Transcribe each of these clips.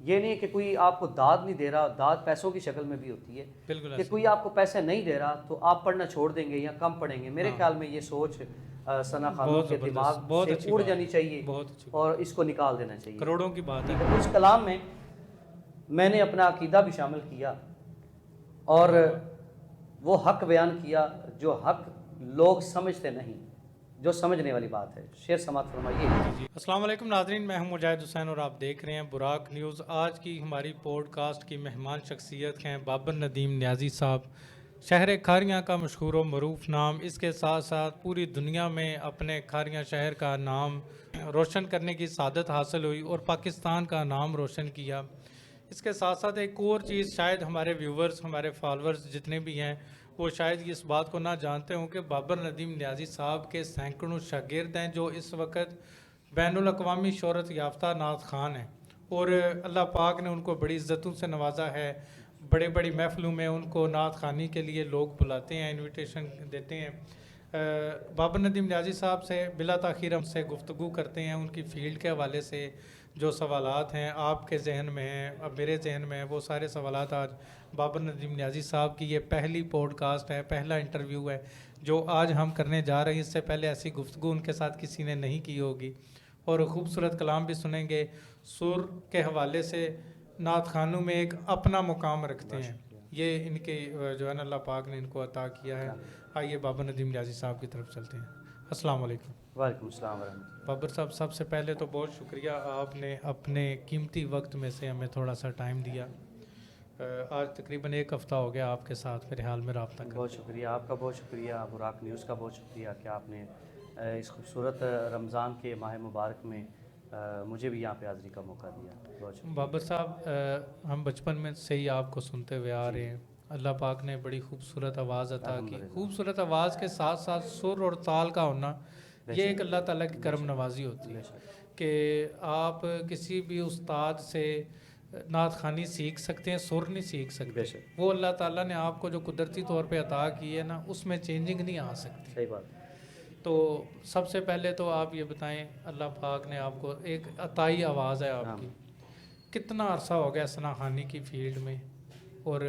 یہ نہیں ہے کہ کوئی آپ کو داد نہیں دے رہا، داد پیسوں کی شکل میں بھی ہوتی ہے کہ کوئی آپ کو پیسے نہیں دے رہا تو آپ پڑھنا چھوڑ دیں گے یا کم پڑھیں گے. میرے خیال میں یہ سوچ ثنا خانم کے دماغ سے اڑ جانی چاہیے اور اس کو نکال دینا چاہیے. کروڑوں کی بات ہے. اس کلام میں نے اپنا عقیدہ بھی شامل کیا اور وہ حق بیان کیا جو حق لوگ سمجھتے نہیں، جو سمجھنے والی بات ہے. شعر سماعت فرمائیے. السلام علیکم ناظرین، میں ہوں مجاہد حسین اور آپ دیکھ رہے ہیں براق نیوز. آج کی ہماری پوڈ کاسٹ کی مہمان شخصیت ہیں بابر ندیم نیازی صاحب. شہر کھاریاں کا مشہور و معروف نام، اس کے ساتھ ساتھ پوری دنیا میں اپنے کھاریاں شہر کا نام روشن کرنے کی سعادت حاصل ہوئی اور پاکستان کا نام روشن کیا. اس کے ساتھ ساتھ ایک اور چیز شاید ہمارے ویورز، ہمارے فالورز جتنے بھی ہیں وہ شاید اس بات کو نہ جانتے ہوں کہ بابر ندیم نیازی صاحب کے سینکڑوں شاگرد ہیں جو اس وقت بین الاقوامی شہرت یافتہ نعت خوان ہیں اور اللہ پاک نے ان کو بڑی عزتوں سے نوازا ہے. بڑے بڑی محفلوں میں ان کو نعت خوانی کے لیے لوگ بلاتے ہیں، انویٹیشن دیتے ہیں. بابر ندیم نیازی صاحب سے بلا تاخیر ہم سے گفتگو کرتے ہیں ان کی فیلڈ کے حوالے سے. جو سوالات ہیں آپ کے ذہن میں ہیں، اب میرے ذہن میں ہیں، وہ سارے سوالات آج بابر ندیم نیازی صاحب کی یہ پہلی پوڈ کاسٹ ہے، پہلا انٹرویو ہے جو آج ہم کرنے جا رہے ہیں. اس سے پہلے ایسی گفتگو ان کے ساتھ کسی نے نہیں کی ہوگی اور خوبصورت کلام بھی سنیں گے. سر کے حوالے سے نعت خوانوں میں ایک اپنا مقام رکھتے ہیں، یہ ان کے جو ہے نا اللہ پاک نے ان کو عطا کیا ہے. آئیے بابر ندیم نیازی صاحب کی طرف چلتے ہیں. السلام علیکم. وعلیکم السلام ورحمۃ اللہ. بابر صاحب، سب سے پہلے تو بہت شکریہ، آپ نے اپنے قیمتی وقت میں سے ہمیں تھوڑا سا ٹائم دیا. آج تقریباً 1 ہفتہ ہو گیا آپ کے ساتھ میرے حال میں رابطہ کرتے. بہت شکریہ آپ کا، بہت شکریہ براق نیوز کا، بہت شکریہ کہ آپ نے اس خوبصورت رمضان کے ماہ مبارک میں مجھے بھی یہاں پہ حاضری کا موقع دیا. بہت شکریہ. بابر صاحب، ہم بچپن میں سے ہی آپ کو سنتے ہوئے آ رہے ہیں. اللہ پاک نے بڑی خوبصورت آواز عطا کی. خوبصورت آواز کے ساتھ ساتھ سر اور تال کا ہونا یہ ایک اللہ تعالیٰ کی کرم نوازی ہوتی ہے کہ آپ کسی بھی استاد سے نعت خوانی سیکھ سکتے ہیں، سر نہیں سیکھ سکتے. وہ اللہ تعالیٰ نے آپ کو جو قدرتی طور پہ عطا کی ہے نا، اس میں چینجنگ نہیں آ سکتی. صحیح بات. تو سب سے پہلے تو آپ یہ بتائیں، اللہ پاک نے آپ کو ایک عطائی آواز ہے آپ کی، کتنا عرصہ ہو گیا ثنا خوانی کی فیلڈ میں، اور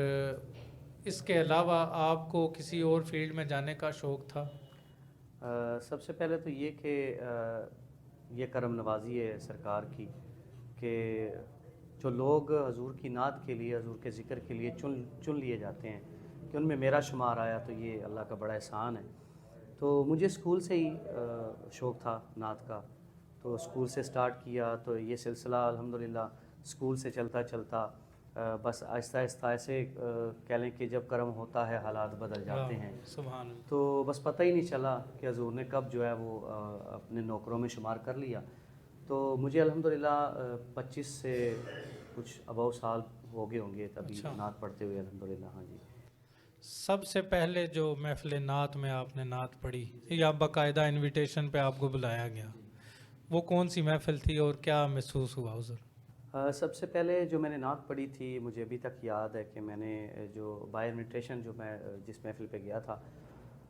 اس کے علاوہ آپ کو کسی اور فیلڈ میں جانے کا شوق تھا؟ سب سے پہلے تو یہ کہ یہ کرم نوازی ہے سرکار کی کہ جو لوگ حضور کی نعت کے لیے، حضور کے ذکر کے لیے چن لیے جاتے ہیں کہ ان میں میرا شمار آیا، تو یہ اللہ کا بڑا احسان ہے. تو مجھے اسکول سے ہی شوق تھا نعت کا، تو اسکول سے سٹارٹ کیا. تو یہ سلسلہ الحمدللہ اسکول سے چلتا چلتا بس آہستہ آہستہ ایسے کہہ لیں کہ جب کرم ہوتا ہے حالات بدل جاتے ہیں. سبحان. تو بس پتہ ہی نہیں چلا کہ حضور نے کب جو ہے وہ اپنے نوکروں میں شمار کر لیا. تو مجھے الحمدللہ 25 سے کچھ ابو سال ہو گئے ہوں گے تبھی نعت پڑھتے ہوئے الحمدللہ. ہاں جی. سب سے پہلے جو محفل نعت میں آپ نے نعت پڑھی یا باقاعدہ انویٹیشن پہ آپ کو بلایا گیا، وہ کون سی محفل تھی اور کیا محسوس ہوا حضور؟ سب سے پہلے جو میں نے نعت پڑھی تھی، مجھے ابھی تک یاد ہے کہ میں نے جو بائی انویٹیشن جو میں جس محفل پہ گیا تھا،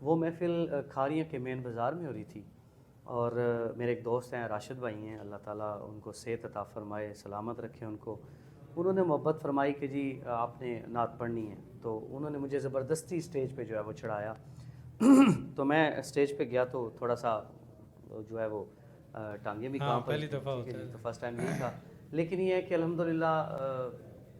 وہ محفل کھاریاں کے مین بازار میں ہو رہی تھی. اور میرے ایک دوست ہیں راشد بھائی ہیں، اللہ تعالیٰ ان کو صحت عطا فرمائے، سلامت رکھے ان کو. انہوں نے محبت فرمائی کہ جی آپ نے نعت پڑھنی ہے، تو انہوں نے مجھے زبردستی اسٹیج پہ جو ہے وہ چڑھایا. تو میں اسٹیج پہ گیا تو تھوڑا سا جو ہے وہ ٹانگیں بھی کام پہلی دفعہ ٹھیک ہے جی. تو فرسٹ ٹائم نہیں تھا، لیکن یہ ہے کہ الحمدللہ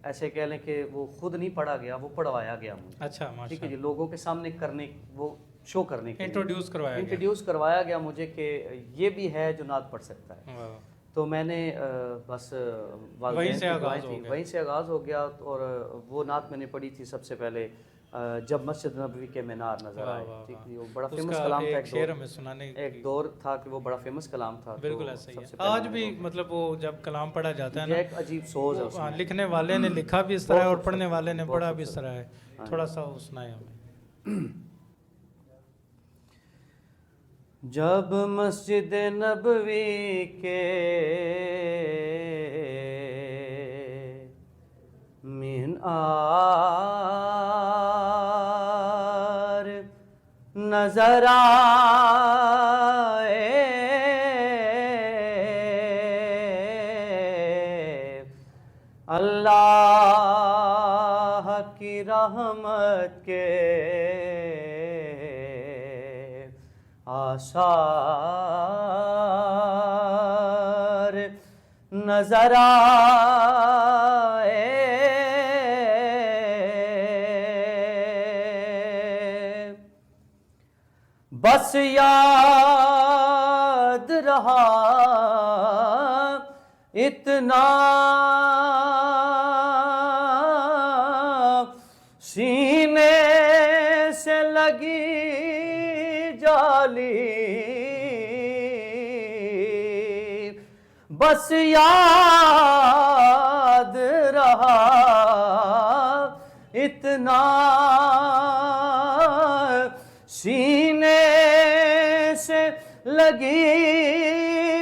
ایسے کہہ لیں کہ وہ خود نہیں پڑھا گیا، وہ پڑھوایا گیا مجھے. اچھا، ٹھیک ہے جی. لوگوں کے سامنے کرنے، وہ شو کرنے کے انٹروڈیوس کروایا گیا مجھے کہ یہ بھی ہے جو نعت پڑھ سکتا ہے. تو میں نے بس وہیں سے آغاز ہو گیا. اور وہ نعت میں نے پڑھی تھی سب سے پہلے جب مسجد نبوی کے مینار نظر آئے. ٹھیک ہے، وہ بڑا فیمس کلام تھا. ایک دور تھا کہ وہ بڑا فیمس کلام تھا. بالکل ایسا ہی ہے آج بھی، مطلب وہ جب کلام پڑھا جاتا ہے نا، ایک عجیب سوز ہے. لکھنے والے نے لکھا بھی اس طرح ہے اور پڑھنے والے نے پڑھا بھی اس طرح ہے. تھوڑا سا سنائیں ہمیں. جب مسجد نبوی کے مینار نظر آئے، اللہ کی رحمت کے آثار نظر آئے، بس یاد رہا اتنا سینے سے لگی جالی، بس یاد رہا اتنا سینے سے لگی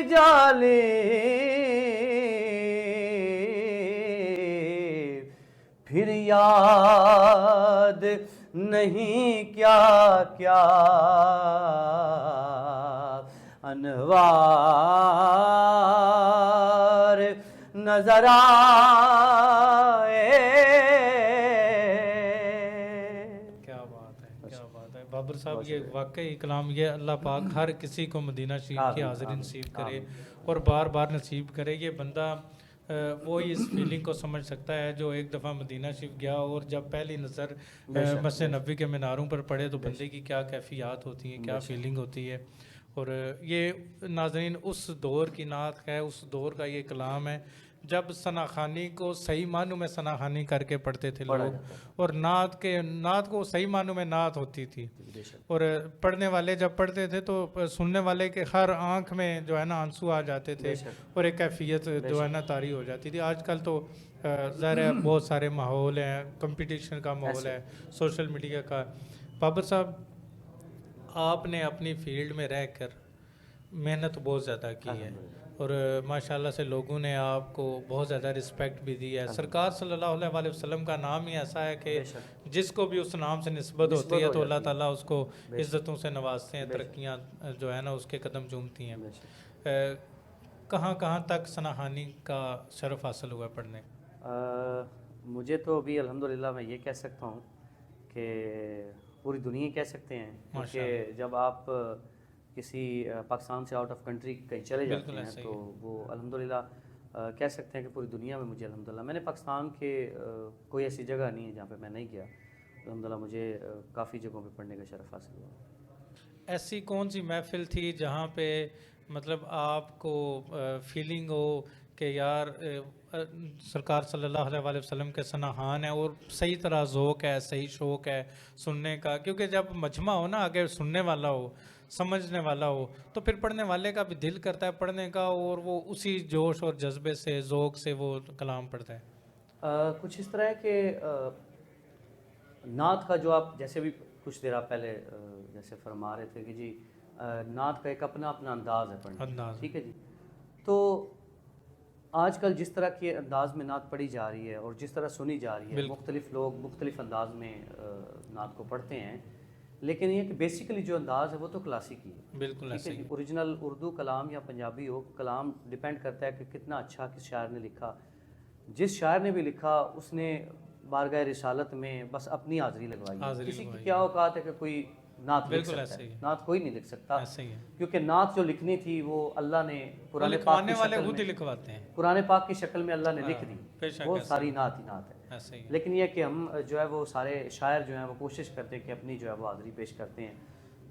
جالی، پھر یاد نہیں کیا کیا انوار نظر آئے۔ کیا بات ہے، کیا بات ہے بابر صاحب، یہ واقعی کلام، یہ اللہ پاک ہر کسی کو مدینہ شریف کی حاضری نصیب کرے اور بار بار نصیب کرے۔ یہ بندہ وہی اس فیلنگ کو سمجھ سکتا ہے جو ایک دفعہ مدینہ شریف گیا اور جب پہلی نظر مسجد نبوی کے میناروں پر پڑے تو بندے کی کیا کیفیات ہوتی ہیں، کیا فیلنگ ہوتی ہے۔ اور یہ ناظرین اس دور کی نعت ہے، اس دور کا یہ کلام ہے جب ثناخوانی کو صحیح معنوں میں ثناخوانی کر کے پڑھتے تھے لوگ، اور نعت کو صحیح معنوں میں نعت ہوتی تھی، اور پڑھنے والے جب پڑھتے تھے تو سننے والے کے ہر آنکھ میں جو ہے نا آنسو آ جاتے تھے اور ایک کیفیت جو ہے نا طاری ہو جاتی تھی۔ آج کل تو ظاہر ہے بہت سارے ماحول ہیں، کمپٹیشن کا ماحول ہے، سوشل میڈیا کا۔ بابر صاحب، آپ نے اپنی فیلڈ میں رہ کر محنت بہت زیادہ کی ہے اور ماشاءاللہ سے لوگوں نے آپ کو بہت زیادہ رسپیکٹ بھی دی ہے۔ سرکار صلی اللہ علیہ وسلم کا نام ہی ایسا ہے کہ جس کو بھی اس نام سے نسبت ہوتی ہے تو اللہ تعالیٰ اس کو عزتوں سے نوازتے ہیں، ترقیاں جو ہے نا اس کے قدم چومتی ہیں۔ کہاں کہاں تک ثناخوانی کا شرف حاصل ہوا پڑھنے؟ مجھے تو ابھی الحمدللہ میں یہ کہہ سکتا ہوں کہ پوری دنیا کہہ سکتے ہیں، کیونکہ جب آپ کسی پاکستان سے آؤٹ آف کنٹری کہیں چلے جاتے ہیں تو وہ الحمدللہ کہہ سکتے ہیں کہ پوری دنیا میں مجھے الحمدللہ، میں نے پاکستان کے کوئی ایسی جگہ نہیں ہے جہاں پہ میں نہیں گیا، الحمدللہ مجھے کافی جگہوں پہ پڑھنے کا شرف حاصل ہوا۔ ایسی کون سی محفل تھی جہاں پہ مطلب آپ کو فیلنگ ہو کہ یار سرکار صلی اللہ علیہ وسلم کے ثناخوان ہیں اور صحیح طرح ذوق ہے، صحیح شوق ہے سننے کا؟ کیونکہ جب مجمع ہو نا، اگر سننے والا ہو، سمجھنے والا ہو، تو پھر پڑھنے والے کا بھی دل کرتا ہے پڑھنے کا اور وہ اسی جوش اور جذبے سے، ذوق سے وہ کلام پڑھتا ہے۔ کچھ اس طرح ہے کہ نعت کا جو آپ جیسے بھی کچھ دیر آپ پہلے جیسے فرما رہے تھے کہ جی نعت کا ایک اپنا اپنا انداز ہے پڑھنے، ٹھیک ہے جی، تو آج کل جس طرح کے انداز میں نعت پڑھی جا رہی ہے اور جس طرح سنی جا رہی ہے، مختلف لوگ مختلف انداز میں نعت کو پڑھتے ہیں، لیکن یہ کہ بیسیکلی جو انداز ہے وہ تو کلاسیکی ہے، بالکل ایسے ہی۔ اوریجنل اردو کلام یا پنجابی ہو، کلام ڈیپینڈ کرتا ہے کہ کتنا اچھا کس شاعر نے لکھا۔ جس شاعر نے بھی لکھا اس نے بارگاہ رسالت میں بس اپنی حاضری لگوائی ہے، کسی کی کیا اوقات ہے کہ کوئی نعت لکھ سکتا ہے؟ نعت کوئی نہیں لکھ سکتا، کیونکہ نعت جو لکھنی تھی وہ اللہ نے قرآن پاک کی شکل میں لکھواتے ہیں، قرآن پاک کی شکل میں اللہ نے لکھ دی، وہ ساری نعت ہی نعت ہے۔ لیکن یہ کہ ہم جو ہے وہ سارے شاعر جو ہیں وہ کوشش کرتے ہیں کہ اپنی جو ہے وہ حاضری پیش کرتے ہیں۔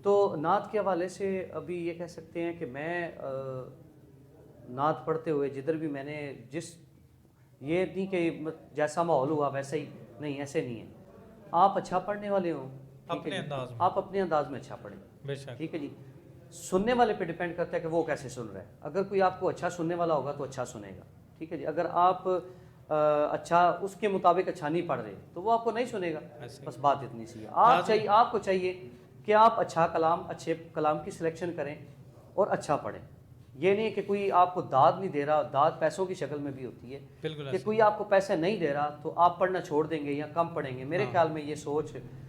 تو نعت کے حوالے سے ابھی یہ کہہ سکتے ہیں کہ میں نعت پڑھتے ہوئے جدھر بھی میں نے یہ نہیں کہ جیسا ماحول ہوا ویسا ہی نہیں، ایسے نہیں ہے، آپ اچھا پڑھنے والے ہوں آپ اپنے انداز میں اچھا پڑھیں، ٹھیک ہے جی۔ سننے والے پہ ڈیپینڈ کرتا ہے کہ وہ کیسے سن رہا ہے، اگر کوئی آپ کو اچھا سننے والا ہوگا تو اچھا سنے گا، ٹھیک ہے جی۔ اگر آپ اچھا اس کے مطابق اچھا نہیں پڑھ رہے تو وہ آپ کو نہیں سنے گا، بس بات اتنی سی ہے۔ آپ کو چاہیے کہ آپ اچھا کلام، اچھے کلام کی سلیکشن کریں اور اچھا پڑھیں۔ یہ نہیں کہ کوئی آپ کو داد نہیں دے رہا، داد پیسوں کی شکل میں بھی ہوتی ہے کہ کوئی آپ کو پیسے نہیں دے رہا تو آپ پڑھنا چھوڑ دیں گے یا کم پڑھیں گے۔ میرے خیال میں یہ سوچ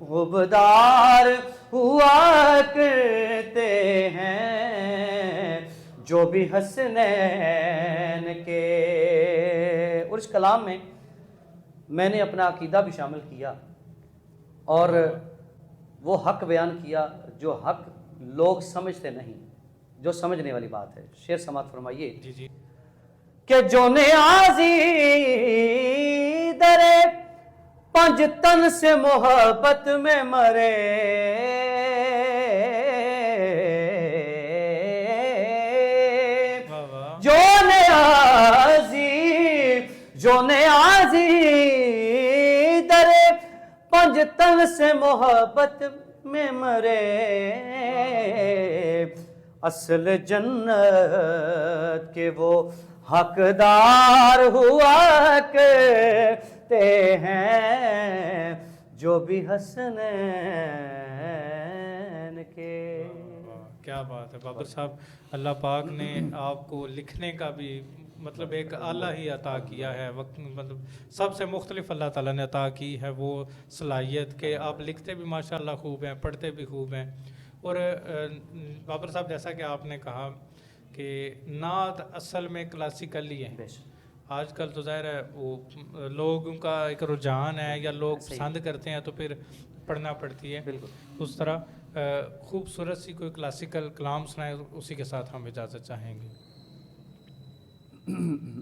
غبدار ہوا کرتے ہیں جو بھی حسنین کے. اور اس کلام میں نے اپنا عقیدہ بھی شامل کیا اور وہ حق بیان کیا جو حق لوگ سمجھتے نہیں، جو سمجھنے والی بات ہے. شعر سماعت فرمائیے. جی جی. کہ جو نیازی درے پنج تن سے محبت میں مرے، جو نیازی درے پنج تن سے محبت میں مرے، اصل جنت کے وہ حقدار ہوا کرتے ہیں جو بھی حسنین کے. کیا بات ہے بابر صاحب. اللہ پاک نے آپ کو لکھنے کا بھی مطلب ایک اعلیٰ ہی عطا کیا ہے. وقت مطلب سب سے مختلف اللہ تعالیٰ نے عطا کی ہے وہ صلاحیت کہ آپ لکھتے بھی ماشاءاللہ خوب ہیں، پڑھتے بھی خوب ہیں. اور بابر صاحب جیسا کہ آپ نے کہا کہ نعت اصل میں کلاسیکل ہی ہے. آج کل تو ظاہر ہے وہ لوگوں کا ایک رجحان ہے یا لوگ پسند کرتے ہیں تو پھر پڑھنا پڑتی ہے. بالکل اس طرح خوبصورت سی کوئی کلاسیکل کلام سنائے، اسی کے ساتھ ہم اجازت چاہیں گے.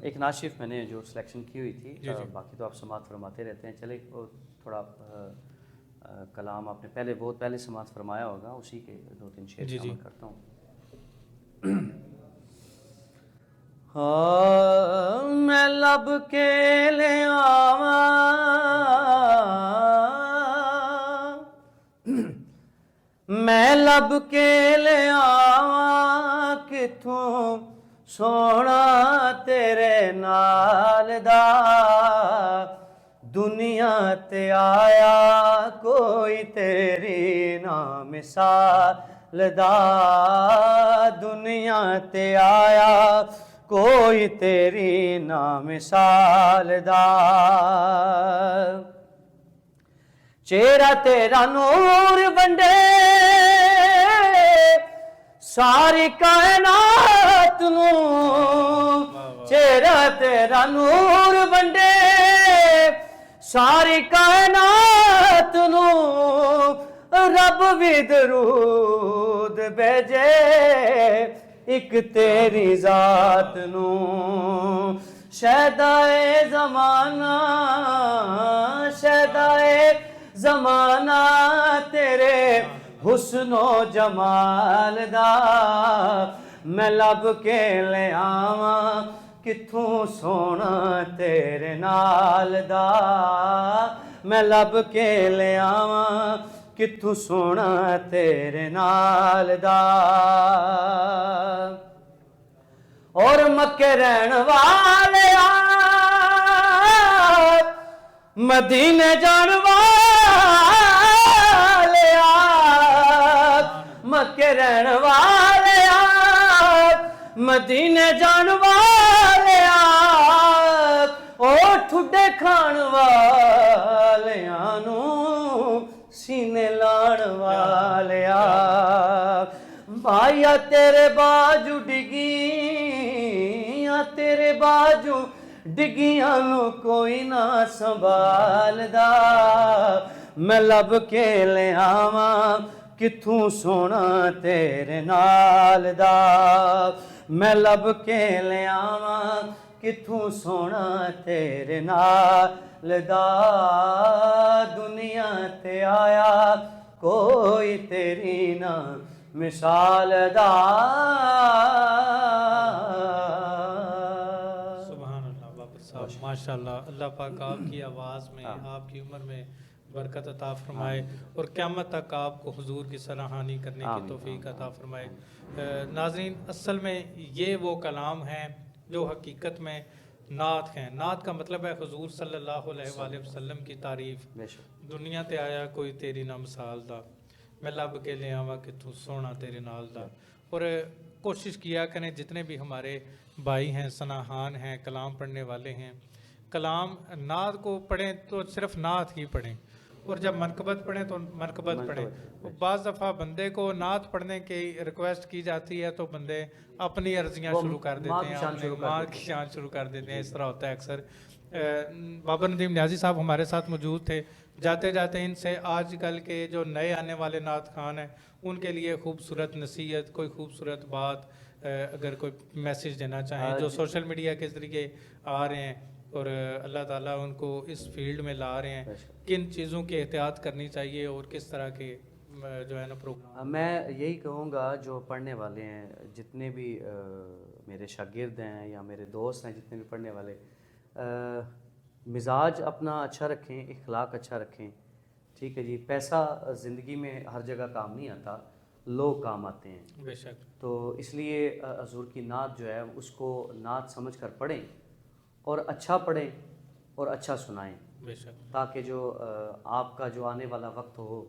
ایک ناشف میں نے جو سلیکشن کی ہوئی تھی، باقی تو آپ سماعت فرماتے رہتے ہیں. چلے وہ تھوڑا کلام آپ نے بہت پہلے سماعت فرمایا ہوگا، اسی کے 2-3 شعر شامل کرتا ہوں. میں لب کے لے آواں، میں لب کے لے آواں کتھوں سونا تیرے نال دا، دنیا تے آیا کوئی تیری نا مثال دا، دنیا تے آیا کوئی تیری نا مثال دا. چہرہ تیرا نور بنڈے ساری کائنات نو، چہرہ تیرا نور بنڈے ساری کائنات نو، رب بھی درود بھیجے ایک تیری ذات نو. شہدائے زمانہ، شہدائے زمانہ تیرے حسن و جمال دا، میں لب کے لے آواں کتھوں سونا تیرے نال دا، میں لب کے لے آواں کتھوں سونا تیرے نال دا. اور مکے رہن والے مدینے جان والے، مکے رہن والے مدینے جان والے، او ٹھڈے کھان والیاں نو سینے لان والیا. بھائیا تیرے باجو ڈگیاں، تیرے باجو ڈگیاں نو کوئی نہ سنبھال دا، میں لب کے لے آواں کتھوں سونا تیرے نال دا، میں لب کے لے آواں کتھوں سونا تیرے نال دا، دنیا تے آیا کوئی تیری نہ مثال دا. سبحان اللہ بابر صاحب، ماشاءاللہ. اللہ پاک آپ کی آواز میں، آپ کی عمر میں برکت عطا فرمائے اور قیامت تک آپ کو حضور کی سراہانی کرنے کی توفیق عطا فرمائے. ناظرین، اصل میں یہ وہ کلام ہیں جو حقیقت میں نعت ہیں. نعت کا مطلب ہے حضور صلی اللہ علیہ وآلہ وسلم کی تعریف. دنیا تے آیا کوئی تیری نہ مثال دا، میں لب کے لے آواں کہ تو سونا تیرے نال دا. اور کوشش کیا کریں جتنے بھی ہمارے بھائی ہیں، ثناحان ہیں، کلام پڑھنے والے ہیں، کلام نعت کو پڑھیں تو صرف نعت ہی پڑھیں. اور جب منقبت پڑھیں تو منقبت پڑھیں. بعض دفعہ بندے کو نعت پڑھنے کی ریکویسٹ کی جاتی ہے تو بندے اپنی عرضیاں وہ شروع کر ماں دیتے کی ہیں, شان اپنے شروع کر ماں دیتے کی ہیں. شان شروع کر دیتے ہیں. اس طرح ہوتا ہے اکثر. بابر ندیم نیازی صاحب ہمارے ساتھ موجود تھے. جاتے جاتے ان سے آج کل کے جو نئے آنے والے نعت خان ہیں ان کے لیے خوبصورت نصیحت, کوئی خوبصورت بات, اگر کوئی میسیج دینا چاہیں جو سوشل میڈیا کے ذریعے آ رہے ہیں اور اللہ تعالیٰ ان کو اس فیلڈ میں لا رہے ہیں, کن چیزوں کی احتیاط کرنی چاہیے اور کس طرح کے جو ہے نا پروگرام؟ میں یہی کہوں گا جو پڑھنے والے ہیں, جتنے بھی میرے شاگرد ہیں یا میرے دوست ہیں جتنے بھی پڑھنے والے, مزاج اپنا اچھا رکھیں, اخلاق اچھا رکھیں. ٹھیک ہے جی. پیسہ زندگی میں ہر جگہ کام نہیں آتا, لوگ کام آتے ہیں. بے شک. تو اس لیے حضور کی نعت جو ہے اس کو نعت سمجھ کر پڑھیں اور اچھا پڑھیں اور اچھا سنائیں, بے شک. تاکہ جو آپ کا جو آنے والا وقت ہو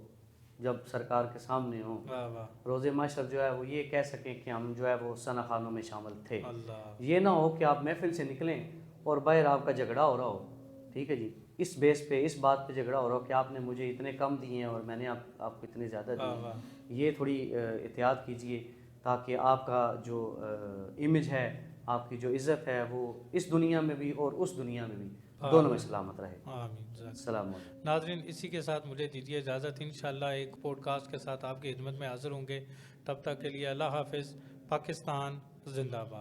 جب سرکار کے سامنے ہوں, واہ واہ. روز محشر جو ہے وہ یہ کہہ سکیں کہ ہم جو ہے وہ ثنا خانوں میں شامل تھے. اللہ. یہ نہ ہو کہ آپ محفل سے نکلیں اور باہر آپ کا جھگڑا ہو رہا ہو. ٹھیک ہے جی. اس بیس پہ, اس بات پہ جھگڑا ہو رہا ہو کہ آپ نے مجھے اتنے کم دیے ہیں اور میں نے آپ کو اتنے زیادہ دیے ہیں. یہ تھوڑی احتیاط کیجئے تاکہ آپ کا جو امیج ہے, آپ کی جو عزت ہے وہ اس دنیا میں بھی اور اس دنیا میں بھی دونوں میں سلامت رہے. آمین. السلام علیکم. ناظرین, اسی کے ساتھ مجھے دیجیے اجازت. انشاءاللہ ایک پوڈ کاسٹ کے ساتھ آپ کی خدمت میں حاضر ہوں گے. تب تک کے لیے اللہ حافظ. پاکستان زندہ باد.